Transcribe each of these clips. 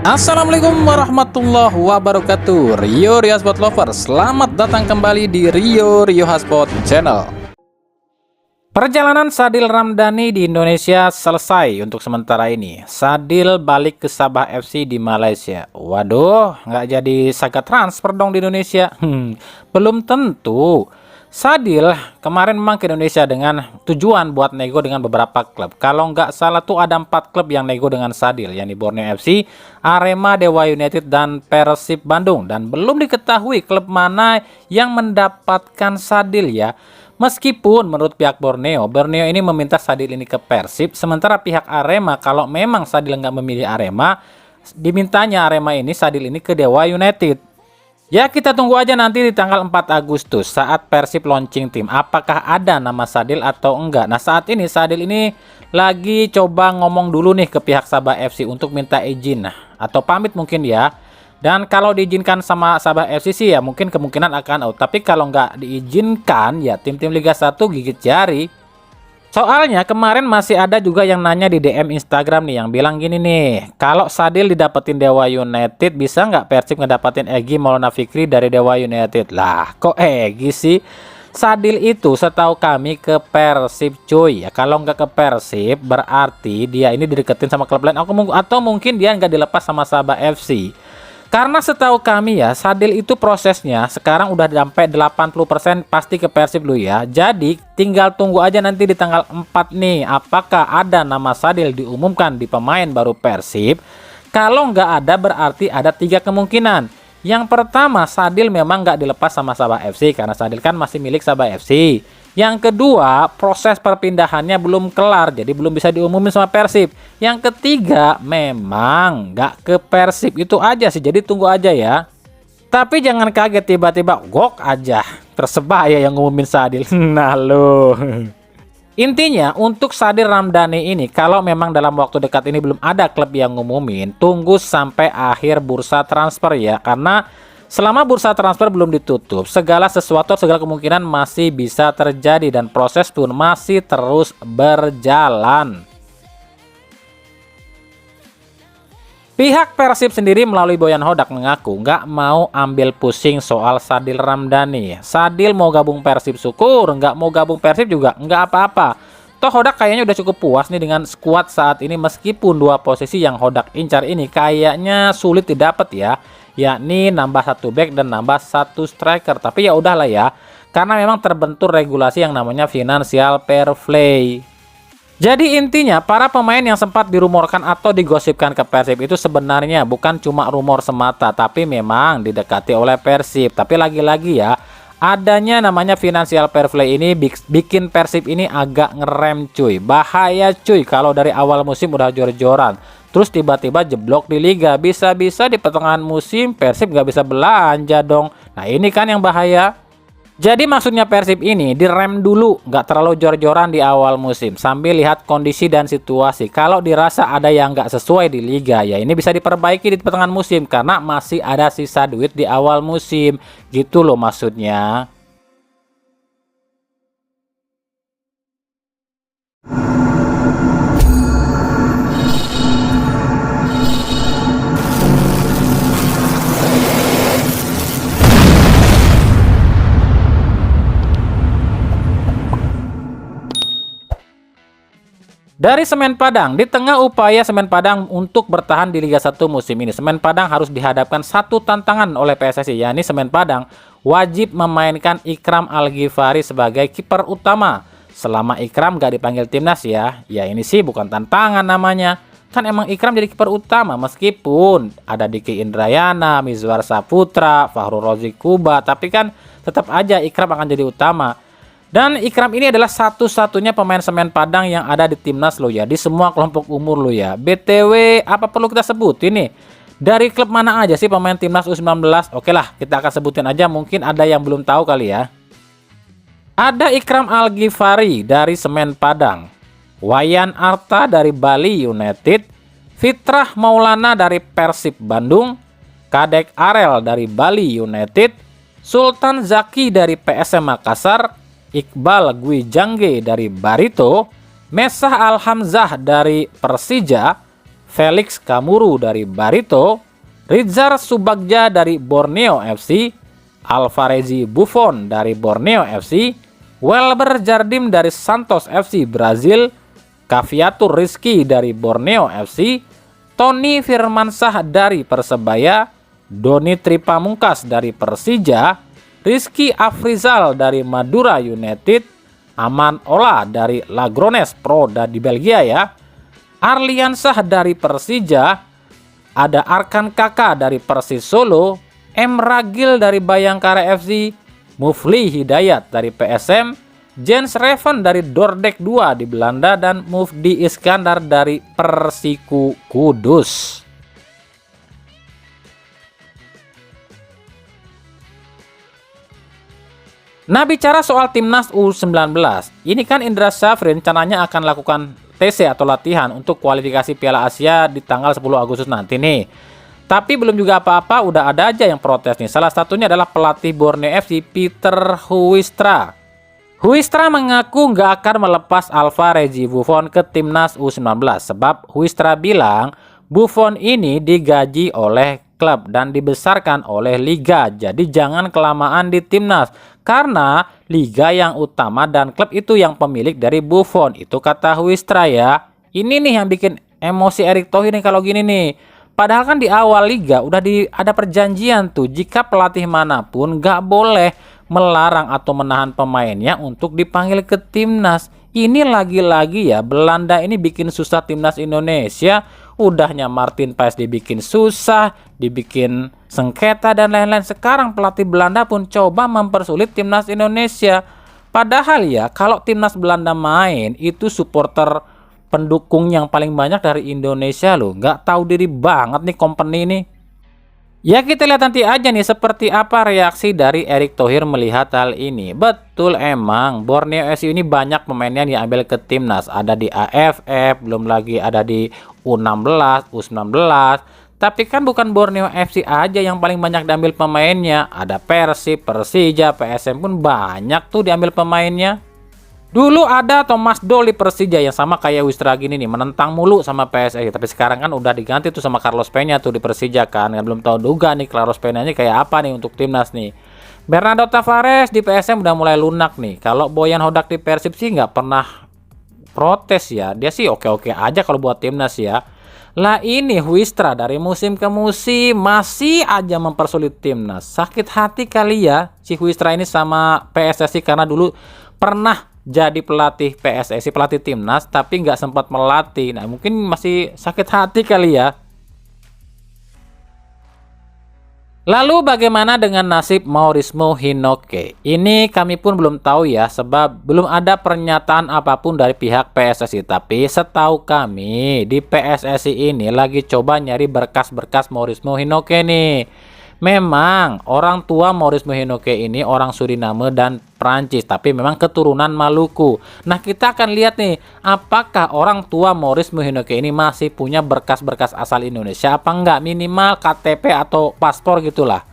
Assalamualaikum warahmatullahi wabarakatuh. Rio Hotspot Lover, selamat datang kembali di Rio Hotspot Channel. Perjalanan Sadil Ramdhani di Indonesia selesai untuk sementara ini. Sadil balik ke Sabah FC di Malaysia. Waduh, nggak jadi saga transfer dong di Indonesia. Belum tentu. Sadil kemarin memang ke Indonesia dengan tujuan buat nego dengan beberapa klub. Kalau nggak salah tuh ada 4 klub yang nego dengan Sadil, yakni Borneo FC, Arema, Dewa United, dan Persib Bandung. Dan belum diketahui klub mana yang mendapatkan Sadil ya. Meskipun menurut pihak Borneo ini meminta Sadil ini ke Persib, sementara pihak Arema kalau memang Sadil nggak memilih Arema, dimintanya Arema ini Sadil ini ke Dewa United. Ya, kita tunggu aja nanti di tanggal 4 Agustus saat Persib launching tim. Apakah ada nama Sadil atau enggak? Nah, saat ini Sadil ini lagi coba ngomong dulu nih ke pihak Sabah FC untuk minta izin atau pamit mungkin ya. Dan kalau diizinkan sama Sabah FC sih ya mungkin kemungkinan akan out. Tapi kalau nggak diizinkan ya tim-tim Liga 1 gigit jari. Soalnya kemarin masih ada juga yang nanya di DM Instagram nih yang bilang gini nih, kalau Sadil didapetin Dewa United bisa nggak Persib ngedapetin Egy Maulana Fikri dari Dewa United? Lah kok Egy sih? Sadil itu setahu kami ke Persib cuy ya. Kalau nggak ke Persib berarti dia ini dideketin sama klub lain atau mungkin dia nggak dilepas sama Sabah FC. Karena setahu kami ya, Sadil itu prosesnya sekarang udah sampai 80% pasti ke Persib lu ya. Jadi tinggal tunggu aja nanti di tanggal 4 nih. Apakah ada nama Sadil diumumkan di pemain baru Persib? Kalau nggak ada berarti ada 3 kemungkinan. Yang pertama, Sadil memang nggak dilepas sama Sabah FC karena Sadil kan masih milik Sabah FC. Yang kedua, proses perpindahannya belum kelar, jadi belum bisa diumumin sama Persib. Yang ketiga, memang nggak ke Persib. Itu aja sih, jadi tunggu aja ya. Tapi jangan kaget tiba-tiba gok aja Persebaya yang ngumumin Sadil. Nah lo. Intinya untuk Sadil Ramdhani ini, kalau memang dalam waktu dekat ini belum ada klub yang ngumumin, tunggu sampai akhir bursa transfer ya. Karena selama bursa transfer belum ditutup, segala kemungkinan masih bisa terjadi dan proses pun masih terus berjalan. Pihak Persib sendiri melalui Boyan Hodak mengaku nggak mau ambil pusing soal Sadil Ramdhani. Sadil mau gabung Persib syukur, nggak mau gabung Persib juga nggak apa-apa. Toh Hodak kayaknya udah cukup puas nih dengan skuad saat ini meskipun 2 posisi yang Hodak incar ini kayaknya sulit didapat ya. Yakni nambah 1 back dan nambah 1 striker. Tapi ya udahlah ya, karena memang terbentur regulasi yang namanya financial fair play. Jadi intinya para pemain yang sempat dirumorkan atau digosipkan ke Persib itu sebenarnya bukan cuma rumor semata, tapi memang didekati oleh Persib. Tapi lagi-lagi ya, adanya namanya financial fair play ini bikin Persib ini agak ngerem cuy. Bahaya cuy kalau dari awal musim udah jor-joran terus tiba-tiba jeblok di liga, bisa-bisa di pertengahan musim Persib nggak bisa belanja dong. Nah ini kan yang bahaya. Jadi maksudnya Persib ini direm dulu, nggak terlalu jor-joran di awal musim sambil lihat kondisi dan situasi. Kalau dirasa ada yang nggak sesuai di liga ya ini bisa diperbaiki di pertengahan musim karena masih ada sisa duit di awal musim. Gitu loh maksudnya. Dari Semen Padang, di tengah upaya Semen Padang untuk bertahan di Liga 1 musim ini, Semen Padang harus dihadapkan satu tantangan oleh PSSI, yakni Semen Padang wajib memainkan Ikram Al-Ghifari sebagai kiper utama. Selama Ikram gak dipanggil timnas ya ini sih bukan tantangan namanya. Kan emang Ikram jadi kiper utama meskipun ada Diki Indrayana, Mizwar Saputra, Fahrul Razi Kuba, tapi kan tetap aja Ikram akan jadi utama. Dan Ikram ini adalah satu-satunya pemain Semen Padang yang ada di timnas lo ya, di semua kelompok umur lo ya. BTW, apa perlu kita sebutin nih? Dari klub mana aja sih pemain timnas U19? Oke lah, kita akan sebutin aja, mungkin ada yang belum tahu kali ya. Ada Ikram Al-Ghifari dari Semen Padang, Wayan Arta dari Bali United, Fitrah Maulana dari Persib Bandung, Kadek Arel dari Bali United, Sultan Zaki dari PSM Makassar, Iqbal Gwijangge dari Barito, Mesah Al-Hamzah dari Persija, Felix Kamuru dari Barito, Rizar Subagja dari Borneo FC, Alvarezi Buffon dari Borneo FC, Welber Jardim dari Santos FC Brazil, Caviatur Rizky dari Borneo FC, Tony Firmansyah dari Persebaya, Doni Tripamungkas dari Persija, Rizky Afrizal dari Madura United, Aman Ola dari Lagrones Pro di Belgia ya, Arliansyah dari Persija, ada Arkan Kakak dari Persis Solo, M. Ragil dari Bayangkara FC, Mufli Hidayat dari PSM, Jens Reven dari Dordrecht 2 di Belanda, dan Mufdi Iskandar dari Persiku Kudus. Nah, bicara soal timnas U19, ini kan Indra Syafri rencananya akan lakukan TC atau latihan untuk kualifikasi Piala Asia di tanggal 10 Agustus nanti nih. Tapi belum juga apa-apa, udah ada aja yang protes nih. Salah satunya adalah pelatih Borneo FC, Peter Huistra. Huistra mengaku nggak akan melepas Alvarezi Buffon ke timnas U19 sebab Huistra bilang Buffon ini digaji oleh klub dan dibesarkan oleh liga, jadi jangan kelamaan di timnas karena liga yang utama dan klub itu yang pemilik dari Buffon, itu kata Huistra ya. Ini nih yang bikin emosi Erick Thohir nih kalau gini nih. Padahal kan di awal liga udah ada perjanjian tuh, jika pelatih manapun nggak boleh melarang atau menahan pemainnya untuk dipanggil ke timnas. Ini lagi-lagi ya, Belanda ini bikin susah timnas Indonesia. Udahnya Martin Paes dibikin susah, dibikin sengketa dan lain-lain. Sekarang pelatih Belanda pun coba mempersulit timnas Indonesia. Padahal ya, kalau timnas Belanda main, itu supporter pendukung yang paling banyak dari Indonesia loh. Nggak tahu diri banget nih company ini. Ya kita lihat nanti aja nih seperti apa reaksi dari Erick Thohir melihat hal ini. Betul emang Borneo FC ini banyak pemainnya yang diambil ke timnas. Ada di AFF, belum lagi ada di U16, U19. Tapi kan bukan Borneo FC aja yang paling banyak diambil pemainnya. Ada Persib, Persija, PSM pun banyak tuh diambil pemainnya. Dulu ada Thomas Doll di Persija yang sama kayak Wistra gini nih, menentang mulu sama PSSI. Tapi sekarang kan udah diganti tuh sama Carlos Peña tuh di Persija kan. Belum tahu juga nih Carlos Peña-nya kayak apa nih untuk timnas nih. Bernardo Tavares di PSM udah mulai lunak nih. Kalau Boyan Hodak di Persib sih nggak pernah protes ya. Dia sih oke-oke aja kalau buat timnas ya. Lah ini Huistra dari musim ke musim masih aja mempersulit timnas. Sakit hati kali ya si Huistra ini sama PSSI karena dulu pernah jadi pelatih PSSI, pelatih timnas, tapi nggak sempat melatih. Nah mungkin masih sakit hati kali ya. Lalu bagaimana dengan nasib Maurizmo Hinoke? Ini kami pun belum tahu ya, sebab belum ada pernyataan apapun dari pihak PSSI. Tapi setahu kami di PSSI ini lagi coba nyari berkas-berkas Maurizmo Hinoke nih. Memang orang tua Maurizmo Hinoke ini orang Suriname dan Prancis, tapi memang keturunan Maluku. Nah kita akan lihat nih, apakah orang tua Maurizmo Hinoke ini masih punya berkas-berkas asal Indonesia apa enggak, minimal KTP atau paspor gitulah.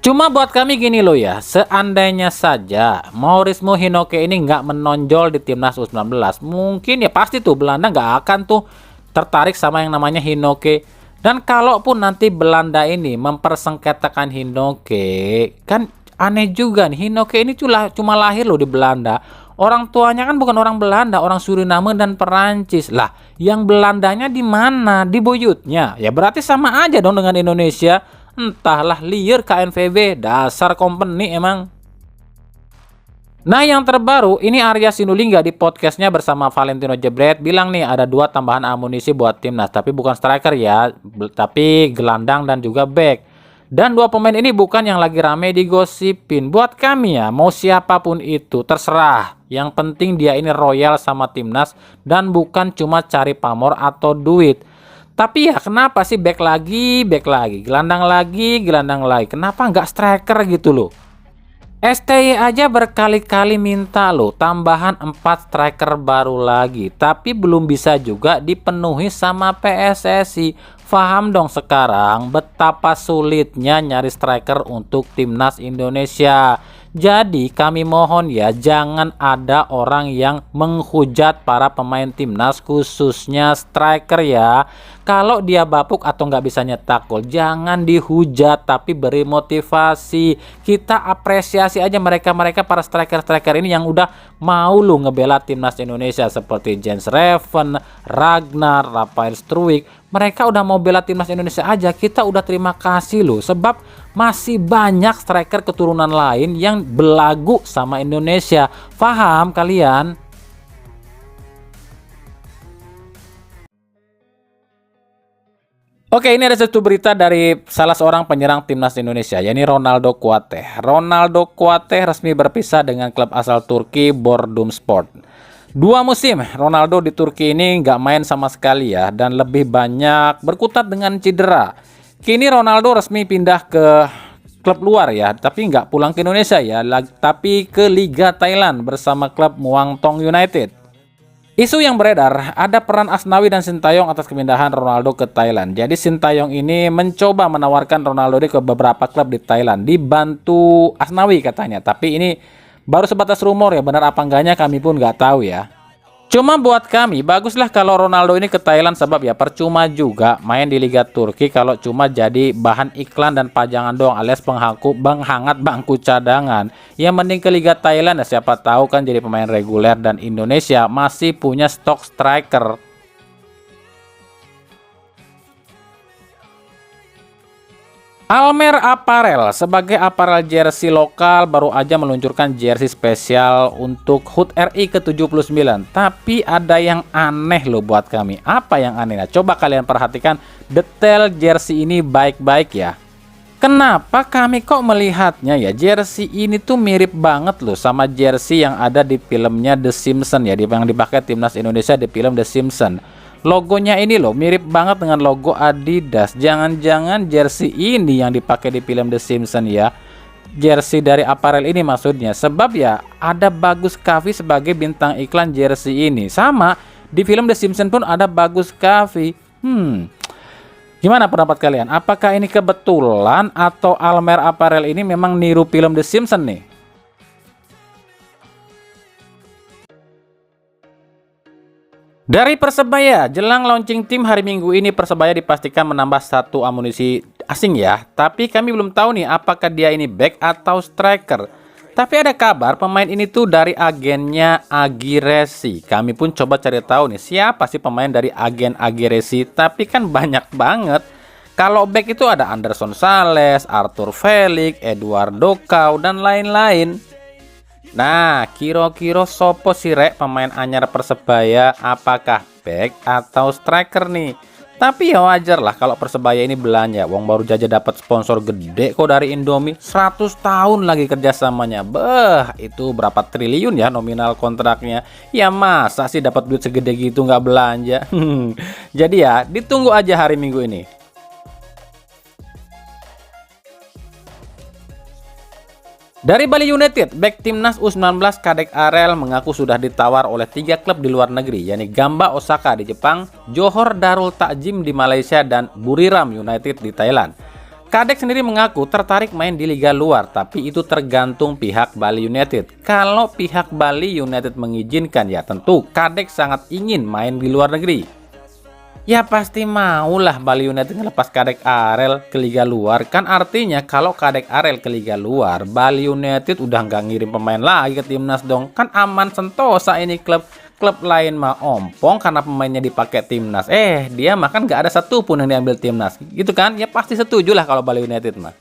Cuma buat kami gini loh ya, seandainya saja Maurizmo Hinoke ini nggak menonjol di timnas U19, mungkin ya pasti tuh Belanda nggak akan tuh tertarik sama yang namanya Hinoke. Dan kalaupun nanti Belanda ini mempersengketakan Hinoke, kan aneh juga nih, Hinoke ini cuma lahir loh di Belanda. Orang tuanya kan bukan orang Belanda, orang Suriname dan Perancis. Lah, yang Belandanya di mana? Di buyutnya. Ya berarti sama aja dong dengan Indonesia. Entahlah, liar KNVB, dasar company emang. Nah yang terbaru ini Arya Sinulinga di podcastnya bersama Valentino Jebret bilang nih ada 2 tambahan amunisi buat timnas, tapi bukan striker ya, tapi gelandang dan juga back. Dan 2 pemain ini bukan yang lagi rame digosipin. Buat kami ya, mau siapapun itu terserah. Yang penting dia ini royal sama timnas dan bukan cuma cari pamor atau duit. Tapi ya kenapa sih back lagi, gelandang lagi, kenapa nggak striker gitu loh? STY aja berkali-kali minta loh tambahan 4 striker baru lagi, tapi belum bisa juga dipenuhi sama PSSI. Paham dong sekarang betapa sulitnya nyari striker untuk timnas Indonesia. Jadi kami mohon ya, jangan ada orang yang menghujat para pemain timnas khususnya striker ya. Kalau dia bapuk atau nggak bisa nyetak gol, jangan dihujat, tapi beri motivasi. Kita apresiasi aja mereka para striker-striker ini yang udah mau lu ngebela timnas Indonesia, seperti Jens Reven, Ragnar, Rafael Struwik. Mereka udah mau bela timnas Indonesia aja, kita udah terima kasih loh, sebab masih banyak striker keturunan lain yang belagu sama Indonesia. Paham kalian? Oke, ini ada satu berita dari salah seorang penyerang timnas Indonesia, yakni Ronaldo Kuateh. Ronaldo Kuateh resmi berpisah dengan klub asal Turki Bordumspor. 2 musim Ronaldo di Turki ini nggak main sama sekali ya, dan lebih banyak berkutat dengan cedera. Kini Ronaldo resmi pindah ke klub luar ya, tapi nggak pulang ke Indonesia ya, tapi ke Liga Thailand bersama klub Muang Thong United. Isu yang beredar, ada peran Asnawi dan Sintayong atas kemindahan Ronaldo ke Thailand. Jadi Sintayong ini mencoba menawarkan Ronaldo ke beberapa klub di Thailand, dibantu Asnawi katanya. Tapi ini baru sebatas rumor ya, benar apa enggaknya kami pun nggak tahu ya. Cuma buat kami, baguslah kalau Ronaldo ini ke Thailand, sebab ya percuma juga main di Liga Turki kalau cuma jadi bahan iklan dan pajangan doang, alias penghangat bangku cadangan. Yang mending ke Liga Thailand ya, siapa tahu kan jadi pemain reguler, dan Indonesia masih punya stok striker. Almer Apparel sebagai apparel jersey lokal baru aja meluncurkan jersey spesial untuk HUT RI ke-79. Tapi ada yang aneh loh buat kami. Apa yang aneh? Nah, coba kalian perhatikan detail jersey ini baik-baik ya. Kenapa kami kok melihatnya ya, jersey ini tuh mirip banget loh sama jersey yang ada di filmnya The Simpsons ya, yang dipakai timnas Indonesia di film The Simpsons. Logonya ini loh mirip banget dengan logo Adidas. Jangan-jangan jersey ini yang dipakai di film The Simpsons ya, jersey dari apparel ini maksudnya. Sebab ya ada Bagus Kavi sebagai bintang iklan jersey ini. Sama di film The Simpsons pun ada Bagus Kavi. Gimana pendapat kalian? Apakah ini kebetulan atau Almer Apparel ini memang niru film The Simpsons nih? Dari Persebaya, jelang launching tim hari Minggu ini, Persebaya dipastikan menambah 1 amunisi asing ya. Tapi kami belum tahu nih apakah dia ini back atau striker. Tapi ada kabar pemain ini tuh dari agennya Agiresi. Kami pun coba cari tahu nih siapa sih pemain dari agen Agiresi. Tapi kan banyak banget. Kalau back itu ada Anderson Sales, Arthur Felix, Eduardo Kau, dan lain-lain. Nah, kira-kira sopo sih rek pemain anyar Persebaya, apakah back atau striker nih? Tapi ya wajar lah kalau Persebaya ini belanja, wong baru aja dapat sponsor gede kok dari Indomie, 100 tahun lagi kerjasamanya. Beh, itu berapa triliun ya nominal kontraknya. Ya masa sih dapat duit segede gitu nggak belanja? Jadi ya ditunggu aja hari Minggu ini. Dari Bali United, bek timnas U19 Kadek Arel mengaku sudah ditawar oleh 3 klub di luar negeri, yakni Gamba Osaka di Jepang, Johor Darul Takjim di Malaysia, dan Buriram United di Thailand. Kadek sendiri mengaku tertarik main di liga luar, tapi itu tergantung pihak Bali United. Kalau pihak Bali United mengizinkan, ya tentu Kadek sangat ingin main di luar negeri. Ya pasti maulah Bali United ngelepas Kadek Arel ke liga luar. Kan artinya kalau Kadek Arel ke liga luar, Bali United udah nggak ngirim pemain lagi ke timnas dong. Kan aman sentosa ini klub lain mah ompong karena pemainnya dipakai timnas. Dia mah kan nggak ada satupun yang diambil timnas, gitu kan? Ya pasti setuju lah kalau Bali United mah.